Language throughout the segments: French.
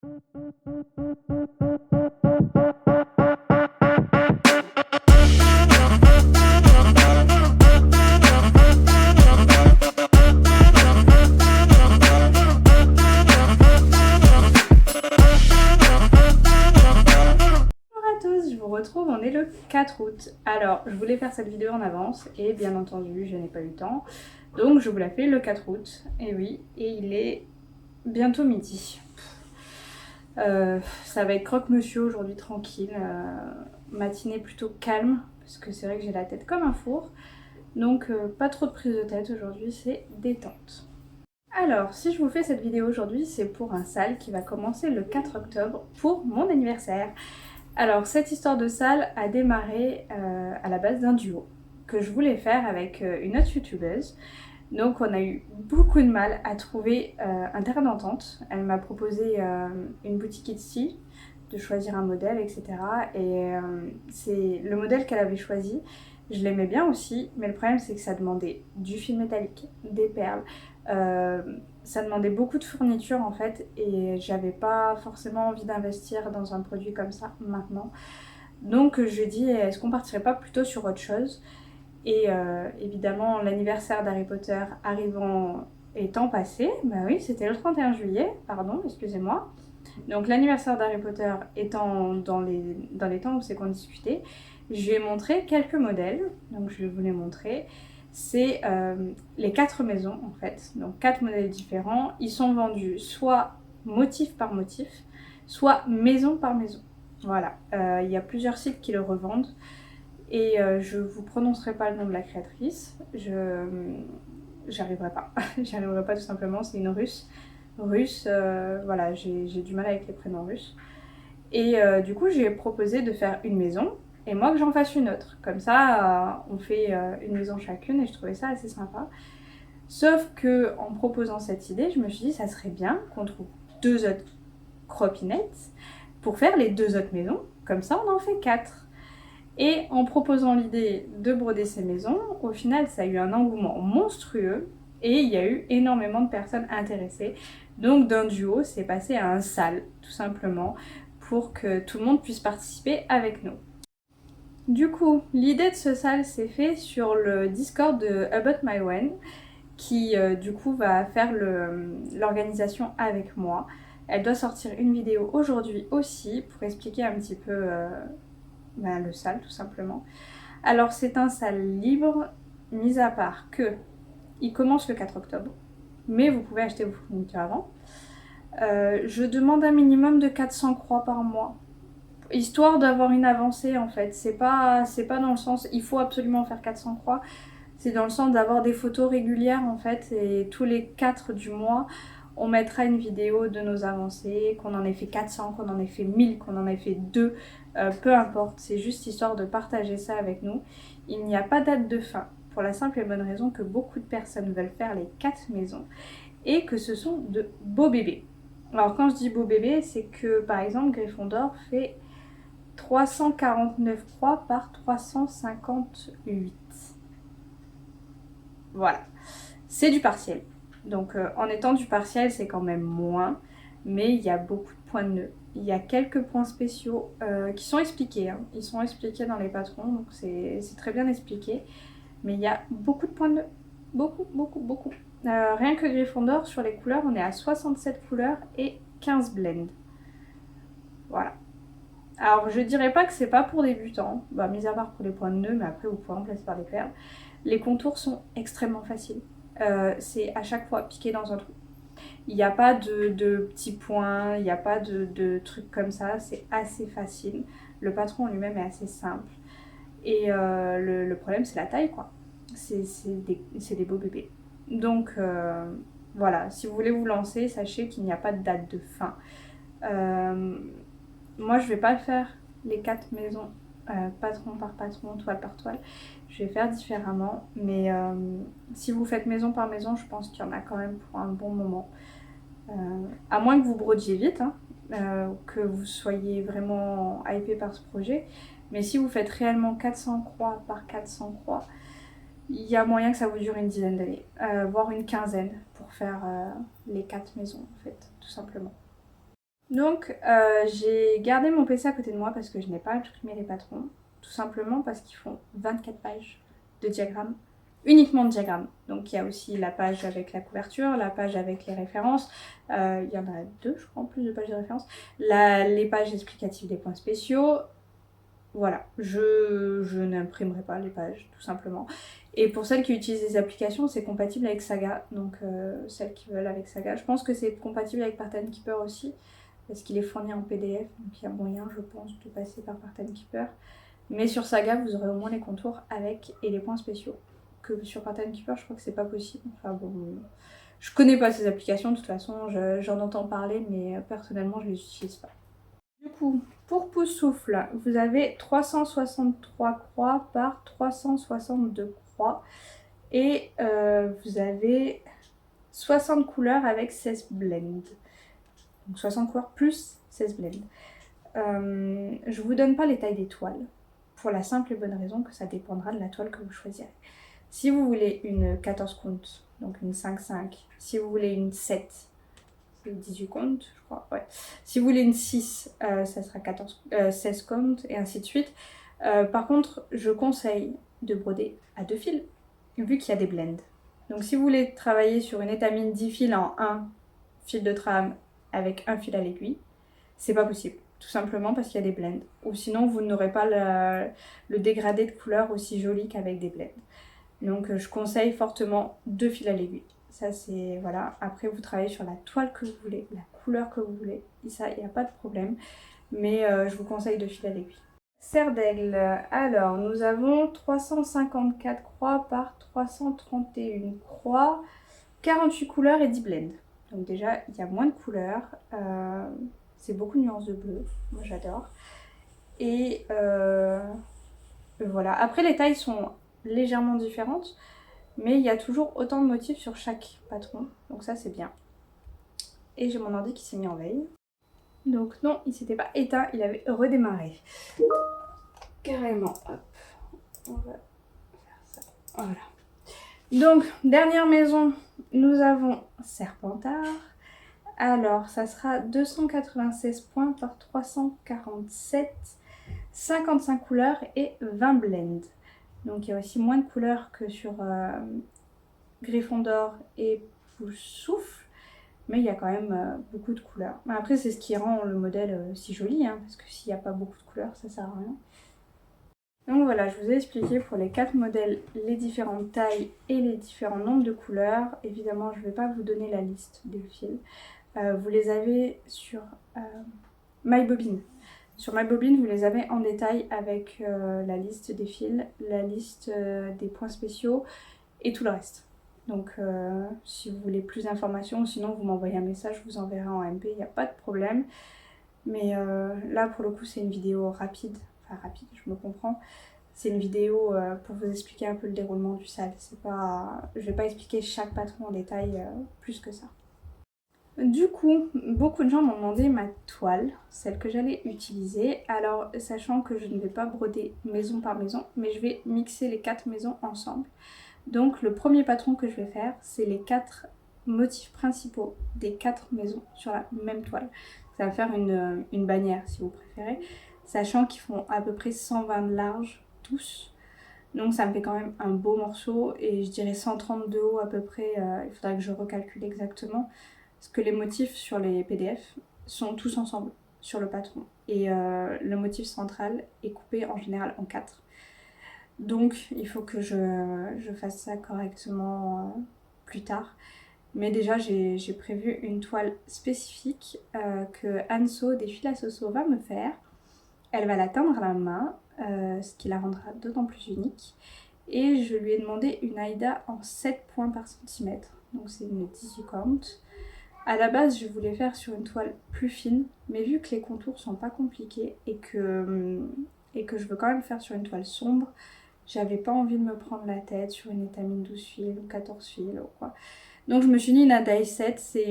Retrouve, on est le 4 août. Alors, je voulais faire cette vidéo en avance et bien entendu, je n'ai pas eu le temps. Donc, je vous la fais le 4 août. Et oui, et il est bientôt midi. Ça va être croque-monsieur aujourd'hui, tranquille. Matinée plutôt calme, parce que c'est vrai que j'ai la tête comme un four. Donc, pas trop de prise de tête aujourd'hui, c'est détente. Alors, si je vous fais cette vidéo aujourd'hui, c'est pour un sale qui va commencer le 4 octobre pour mon anniversaire. Alors, cette histoire de salle a démarré à la base d'un duo que je voulais faire avec une autre youtubeuse. Donc, on a eu beaucoup de mal à trouver un terrain d'entente. Elle m'a proposé une boutique Etsy, de choisir un modèle, etc. Et c'est le modèle qu'elle avait choisi. Je l'aimais bien aussi, mais le problème c'est que ça demandait du fil métallique, des perles. Ça demandait beaucoup de fournitures en fait et j'avais pas forcément envie d'investir dans un produit comme ça maintenant. Donc je lui ai dit est-ce qu'on partirait pas plutôt sur autre chose. Et évidemment l'anniversaire d'Harry Potter arrivant étant passé, bah oui c'était le 31 juillet, pardon, excusez-moi. Donc l'anniversaire d'Harry Potter étant dans les temps où c'est qu'on discutait, je lui ai montré quelques modèles, donc je vais vous les montrer. C'est les 4 maisons en fait, donc 4 modèles différents. Ils sont vendus soit motif par motif, soit maison par maison. Voilà, il y a plusieurs sites qui le revendent et je vous prononcerai pas le nom de la créatrice, j'arriverai pas, j'arriverai pas tout simplement, c'est une russe. Voilà, j'ai du mal avec les prénoms russes. Et du coup, j'ai proposé de faire une maison et moi que j'en fasse une autre. Comme ça, on fait une maison chacune et je trouvais ça assez sympa. Sauf que en proposant cette idée, je me suis dit ça serait bien qu'on trouve 2 autres cropinettes pour faire les 2 autres maisons. Comme ça, on en fait 4. Et en proposant l'idée de broder ces maisons, au final, ça a eu un engouement monstrueux et il y a eu énormément de personnes intéressées. Donc d'un duo, c'est passé à un sale, tout simplement, pour que tout le monde puisse participer avec nous. Du coup, l'idée de ce sale s'est fait sur le Discord de About My Wen, qui du coup va faire l'organisation avec moi. Elle doit sortir une vidéo aujourd'hui aussi pour expliquer un petit peu le sale tout simplement. Alors c'est un sale libre, mis à part que il commence le 4 octobre, mais vous pouvez acheter vos fournitures avant. Je demande un minimum de 400 croix par mois, histoire d'avoir une avancée en fait. C'est pas dans le sens il faut absolument faire 400 croix, c'est dans le sens d'avoir des photos régulières en fait, et tous les 4 du mois, on mettra une vidéo de nos avancées, qu'on en ait fait 400, qu'on en ait fait 1000, qu'on en ait fait 2, peu importe, c'est juste histoire de partager ça avec nous. Il n'y a pas date de fin, pour la simple et bonne raison que beaucoup de personnes veulent faire les 4 maisons et que ce sont de beaux bébés. Alors quand je dis beaux bébés, c'est que par exemple Gryffondor fait 349 croix par 358. Voilà, c'est du partiel. Donc en étant du partiel, c'est quand même moins, mais il y a beaucoup de points de nœud. Il y a quelques points spéciaux qui sont expliqués, hein. Ils sont expliqués dans les patrons, donc c'est très bien expliqué. Mais il y a beaucoup de points de nœud, beaucoup, beaucoup, beaucoup. Rien que Gryffondor, sur les couleurs, on est à 67 couleurs et 15 blends. Voilà. Alors je dirais pas que c'est pas pour débutants, mis à part pour les points de nœud, mais après vous pouvez remplacer par des perles. Les contours sont extrêmement faciles. C'est à chaque fois piqué dans un trou. Il n'y a pas de petits points, il n'y a pas de trucs comme ça, c'est assez facile. Le patron en lui-même est assez simple. Et le problème, c'est la taille, quoi. C'est des beaux bébés. Donc voilà, si vous voulez vous lancer, sachez qu'il n'y a pas de date de fin. Moi, je vais pas faire les 4 maisons patron par patron, toile par toile. Je vais faire différemment, mais si vous faites maison par maison, je pense qu'il y en a quand même pour un bon moment. À moins que vous brodiez vite, hein, que vous soyez vraiment hypé par ce projet. Mais si vous faites réellement 400 croix par 400 croix, il y a moyen que ça vous dure une dizaine d'années, voire une quinzaine pour faire les 4 maisons en fait, tout simplement. Donc j'ai gardé mon PC à côté de moi parce que je n'ai pas imprimé les patrons. Tout simplement parce qu'ils font 24 pages de diagrammes, uniquement de diagrammes. Donc il y a aussi la page avec la couverture, la page avec les références. Il y en a deux, je crois, en plus de pages de références. Les pages explicatives des points spéciaux. Voilà, je n'imprimerai pas les pages, tout simplement. Et pour celles qui utilisent des applications, c'est compatible avec Saga. Donc celles qui veulent avec Saga. Je pense que c'est compatible avec Parten Keeper aussi, parce qu'il est fourni en PDF. Donc il y a moyen, je pense, de passer par Parten Keeper. Mais sur Saga, vous aurez au moins les contours avec et les points spéciaux. Que sur Parten Keeper, je crois que c'est pas possible. Enfin bon, je connais pas ces applications, de toute façon, j'en entends parler, mais personnellement, je les utilise pas. Du coup, pour pouce-souffle, vous avez 363 croix par 362 croix. Et vous avez 60 couleurs avec 16 blends. Donc 60 couleurs plus 16 blends. Je vous donne pas les tailles des toiles. Pour la simple et bonne raison que ça dépendra de la toile que vous choisirez. Si vous voulez une 14 comptes, donc une 5-5. Si vous voulez une 7, 18 comptes, je crois, ouais. Si vous voulez une 6, ça sera 16 comptes et ainsi de suite. Par contre, je conseille de broder à 2 fils, vu qu'il y a des blends. Donc si vous voulez travailler sur une étamine 10 fils en 1 fil de trame avec un fil à l'aiguille, c'est pas possible. Tout simplement parce qu'il y a des blends. Ou sinon, vous n'aurez pas le dégradé de couleur aussi joli qu'avec des blends. Donc je conseille fortement 2 fils à l'aiguille. Ça c'est, voilà, après vous travaillez sur la toile que vous voulez, la couleur que vous voulez, et ça il n'y a pas de problème, mais je vous conseille 2 fils à l'aiguille. Serre d'aigle, alors nous avons 354 croix par 331 croix, 48 couleurs et 10 blends. Donc déjà il y a moins de couleurs, c'est beaucoup de nuances de bleu, moi j'adore. Et voilà, après les tailles sont légèrement différentes, mais il y a toujours autant de motifs sur chaque patron, donc ça c'est bien. Et j'ai mon ordi qui s'est mis en veille. Donc non, il s'était pas éteint, il avait redémarré. Carrément, hop, on va faire ça, voilà. Donc, dernière maison, nous avons Serpentard. Alors, ça sera 296 points par 347, 55 couleurs et 20 blends. Donc il y a aussi moins de couleurs que sur Gryffondor et Poussoufle, mais il y a quand même beaucoup de couleurs. Mais après c'est ce qui rend le modèle si joli, hein, parce que s'il n'y a pas beaucoup de couleurs, ça sert à rien. Donc voilà, je vous ai expliqué pour les 4 modèles les différentes tailles et les différents nombres de couleurs. Évidemment, je ne vais pas vous donner la liste des fils. Vous les avez sur MyBobine. Sur MyBobine, vous les avez en détail avec la liste des fils, la liste des points spéciaux et tout le reste. Donc si vous voulez plus d'informations, sinon vous m'envoyez un message, je vous enverrai en MP, il n'y a pas de problème. Mais là pour le coup c'est une vidéo rapide, enfin rapide, je me comprends. C'est une vidéo pour vous expliquer un peu le déroulement du sale. Je ne vais pas expliquer chaque patron en détail plus que ça. Du coup, beaucoup de gens m'ont demandé ma toile, celle que j'allais utiliser. Alors, sachant que je ne vais pas broder maison par maison, mais je vais mixer les 4 maisons ensemble. Donc, le premier patron que je vais faire, c'est les 4 motifs principaux des 4 maisons sur la même toile. Ça va faire une bannière, si vous préférez, sachant qu'ils font à peu près 120 de large, tous. Donc, ça me fait quand même un beau morceau, et je dirais 130 de haut à peu près. Il faudra que je recalcule exactement. Parce que les motifs sur les PDF sont tous ensemble sur le patron. Et le motif central est coupé en général en 4. Donc il faut que je fasse ça correctement plus tard. Mais déjà j'ai prévu une toile spécifique que Anso des fils à Soso va me faire. Elle va la teindre à la main, ce qui la rendra d'autant plus unique. Et je lui ai demandé une Aïda en 7 points par centimètre. Donc c'est une 18 count. À la base, je voulais faire sur une toile plus fine, mais vu que les contours sont pas compliqués et que je veux quand même faire sur une toile sombre, j'avais pas envie de me prendre la tête sur une étamine 12 fils ou 14 fils ou quoi. Donc je me suis dit une die 7, c'est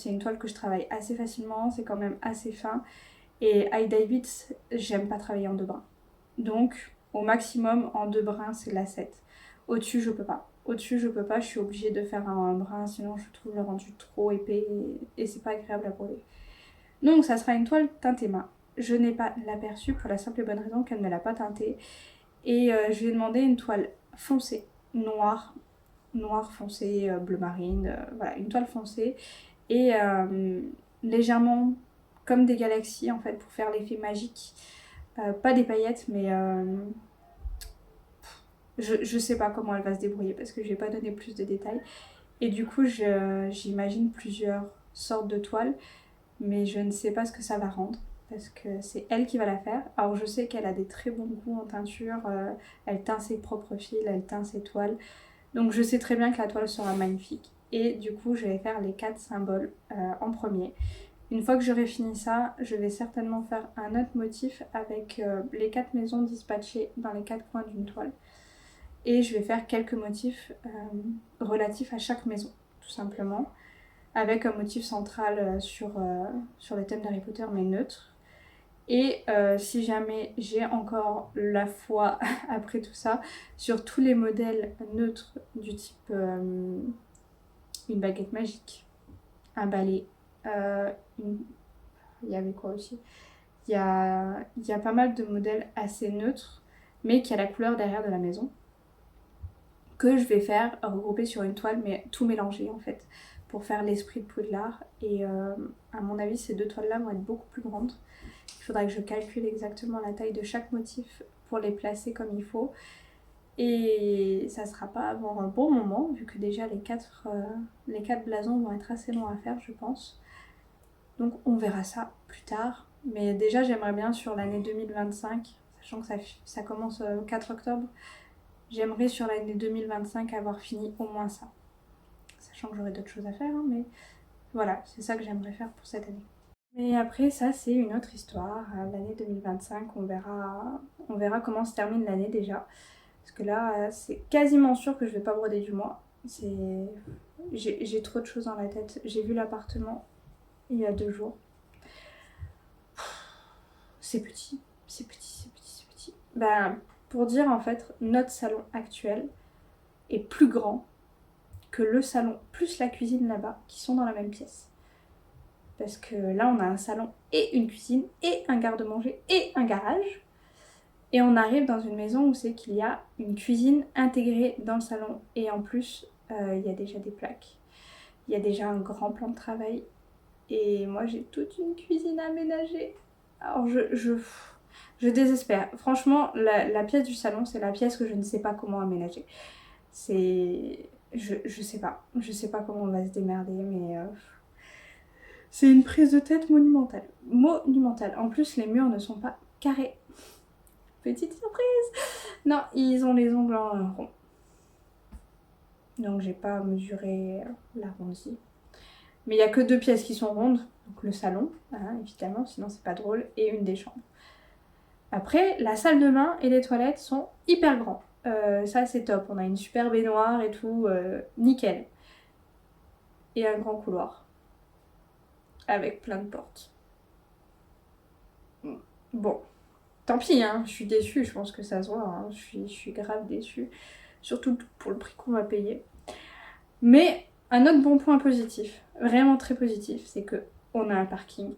une toile que je travaille assez facilement, c'est quand même assez fin. Et I die 8, j'aime pas travailler en 2 brins. Donc au maximum en 2 brins, c'est la 7. Au-dessus, je peux pas. Au-dessus, je peux pas, je suis obligée de faire un brin, sinon je trouve le rendu trop épais et c'est pas agréable à broder. Donc ça sera une toile teintée main. Je n'ai pas l'aperçu pour la simple et bonne raison qu'elle ne l'a pas teintée. Et je lui ai demandé une toile foncée, noire, noir foncé, bleu marine, voilà, une toile foncée. Et légèrement comme des galaxies en fait pour faire l'effet magique. Pas des paillettes mais je sais pas comment elle va se débrouiller parce que je vais pas donné plus de détails. Et du coup j'imagine plusieurs sortes de toiles mais je ne sais pas ce que ça va rendre parce que c'est elle qui va la faire. Alors je sais qu'elle a des très bons goûts en teinture, elle teint ses propres fils, elle teint ses toiles. Donc je sais très bien que la toile sera magnifique. Et du coup je vais faire les 4 symboles en premier. Une fois que j'aurai fini ça, je vais certainement faire un autre motif avec les 4 maisons dispatchées dans les 4 coins d'une toile. Et je vais faire quelques motifs relatifs à chaque maison, tout simplement. Avec un motif central sur le thème d'Harry Potter, mais neutre. Et si jamais j'ai encore la foi après tout ça, sur tous les modèles neutres du type une baguette magique, un balai, il y avait quoi aussi, il y a pas mal de modèles assez neutres, mais qui a la couleur derrière de la maison, que je vais faire regrouper sur une toile, mais tout mélanger en fait, pour faire l'esprit de Poudlard. Et à mon avis, ces 2 toiles-là vont être beaucoup plus grandes. Il faudra que je calcule exactement la taille de chaque motif pour les placer comme il faut. Et ça sera pas avant un bon moment, vu que déjà les 4 blasons vont être assez longs à faire, je pense. Donc on verra ça plus tard. Mais déjà, j'aimerais bien sur l'année 2025, sachant que ça commence le 4 octobre, j'aimerais sur l'année 2025 avoir fini au moins ça. Sachant que j'aurai d'autres choses à faire, hein, mais voilà, c'est ça que j'aimerais faire pour cette année. Mais après, ça, c'est une autre histoire. L'année 2025, on verra comment se termine l'année déjà. Parce que là, c'est quasiment sûr que je vais pas broder du mois. J'ai trop de choses dans la tête. J'ai vu l'appartement il y a 2 jours. C'est petit, c'est petit, c'est petit, c'est petit. Ben, pour dire en fait, notre salon actuel est plus grand que le salon plus la cuisine là-bas, qui sont dans la même pièce. Parce que là, on a un salon et une cuisine et un garde-manger et un garage. Et on arrive dans une maison où c'est qu'il y a une cuisine intégrée dans le salon. Et en plus, il y a déjà des plaques. Il y a déjà un grand plan de travail. Et moi, j'ai toute une cuisine aménagée. Alors, je désespère. Franchement, la pièce du salon, c'est la pièce que je ne sais pas comment aménager. Je sais pas. Je sais pas comment on va se démerder, mais... c'est une prise de tête monumentale. Monumentale. En plus, les murs ne sont pas carrés. Petite surprise! Non, ils ont les ongles en rond. Donc j'ai pas mesuré l'arrondi. Mais il n'y a que 2 pièces qui sont rondes. Donc le salon, hein, évidemment, sinon c'est pas drôle. Et une des chambres. Après, la salle de bain et les toilettes sont hyper grands. Ça c'est top. On a une super baignoire et tout. Nickel. Et un grand couloir. Avec plein de portes. Bon. Tant pis, hein, je suis déçue, je pense que ça se voit, hein, je suis grave déçue. Surtout pour le prix qu'on va payer. Mais un autre bon point positif, vraiment très positif, c'est que on a un parking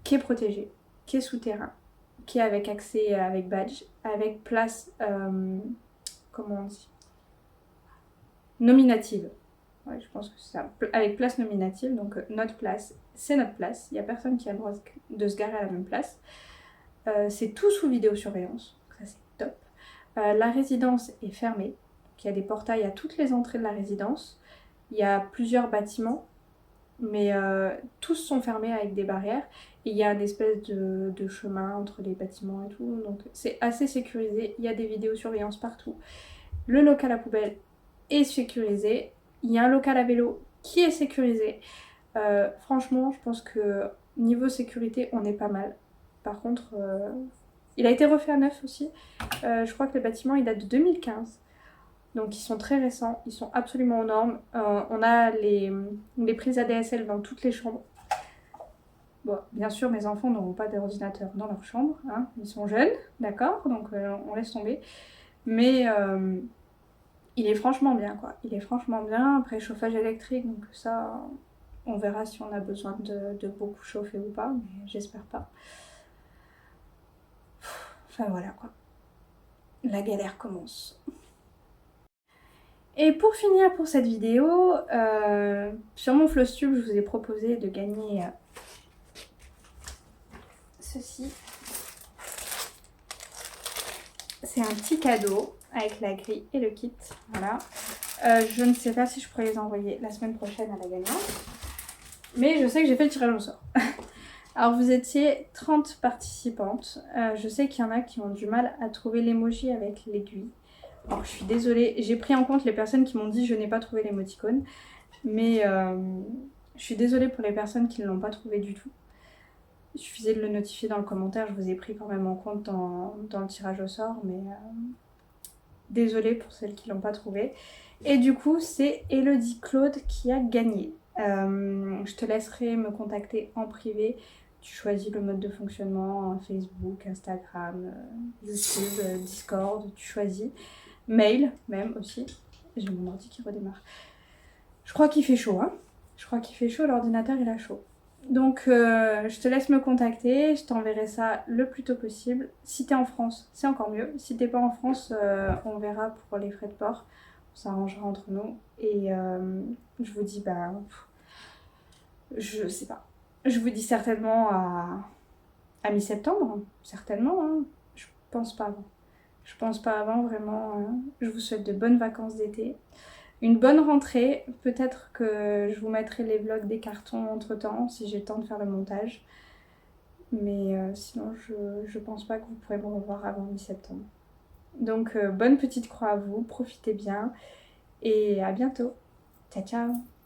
qui est protégé, qui est souterrain, qui est avec accès avec badge, avec place, comment on dit, nominative. Ouais, je pense que c'est ça, avec place nominative, donc notre place, c'est notre place, il n'y a personne qui a le droit de se garer à la même place. C'est tout sous vidéosurveillance, ça c'est top. La résidence est fermée, donc il y a des portails à toutes les entrées de la résidence. Il y a plusieurs bâtiments, mais tous sont fermés avec des barrières. Et il y a une espèce de chemin entre les bâtiments et tout, donc c'est assez sécurisé. Il y a des vidéosurveillances partout. Le local à poubelle est sécurisé. Il y a un local à vélo qui est sécurisé. Franchement, je pense que niveau sécurité, on est pas mal. Par contre, il a été refait à neuf aussi. Je crois que le bâtiment il date de 2015. Donc ils sont très récents, ils sont absolument aux normes. On a les prises ADSL dans toutes les chambres. Bon, bien sûr, mes enfants n'auront pas d'ordinateur dans leur chambre. Hein. Ils sont jeunes, d'accord, donc on laisse tomber. Mais il est franchement bien, quoi. Il est franchement bien. Après, chauffage électrique, donc ça, On verra si on a besoin de beaucoup chauffer ou pas, mais j'espère pas. Enfin voilà quoi, la galère commence. Et pour finir pour cette vidéo, sur mon Flosstube, je vous ai proposé de gagner ceci. C'est un petit cadeau avec la grille et le kit, voilà. Je ne sais pas si je pourrais les envoyer la semaine prochaine à la gagnante, mais je sais que j'ai fait le tirage au sort. Alors vous étiez 30 participantes, je sais qu'il y en a qui ont du mal à trouver l'emoji avec l'aiguille. Alors je suis désolée, j'ai pris en compte les personnes qui m'ont dit je n'ai pas trouvé l'émoticône, mais je suis désolée pour les personnes qui ne l'ont pas trouvé du tout. Il suffisait de le notifier dans le commentaire, je vous ai pris quand même en compte dans le tirage au sort, mais désolée pour celles qui ne l'ont pas trouvé. Et du coup, c'est Elodie Claude qui a gagné. Je te laisserai me contacter en privé. Tu choisis le mode de fonctionnement, Facebook, Instagram, YouTube, Discord, tu choisis. Mail, même aussi. J'ai mon ordi qui redémarre. Je crois qu'il fait chaud, hein. Je crois qu'il fait chaud, l'ordinateur il a chaud. Donc je te laisse me contacter, je t'enverrai ça le plus tôt possible. Si t'es en France, c'est encore mieux. Si t'es pas en France, on verra pour les frais de port. On s'arrangera entre nous. Et je vous dis, bah, je sais pas. Je vous dis certainement à mi-septembre, certainement. Hein. Je pense pas avant. Je pense pas avant, vraiment. Je vous souhaite de bonnes vacances d'été. Une bonne rentrée, peut-être que je vous mettrai les vlogs des cartons entre temps si j'ai le temps de faire le montage. Mais sinon je pense pas que vous pourrez me revoir avant mi-septembre. Donc bonne petite croix à vous, profitez bien et à bientôt. Ciao ciao.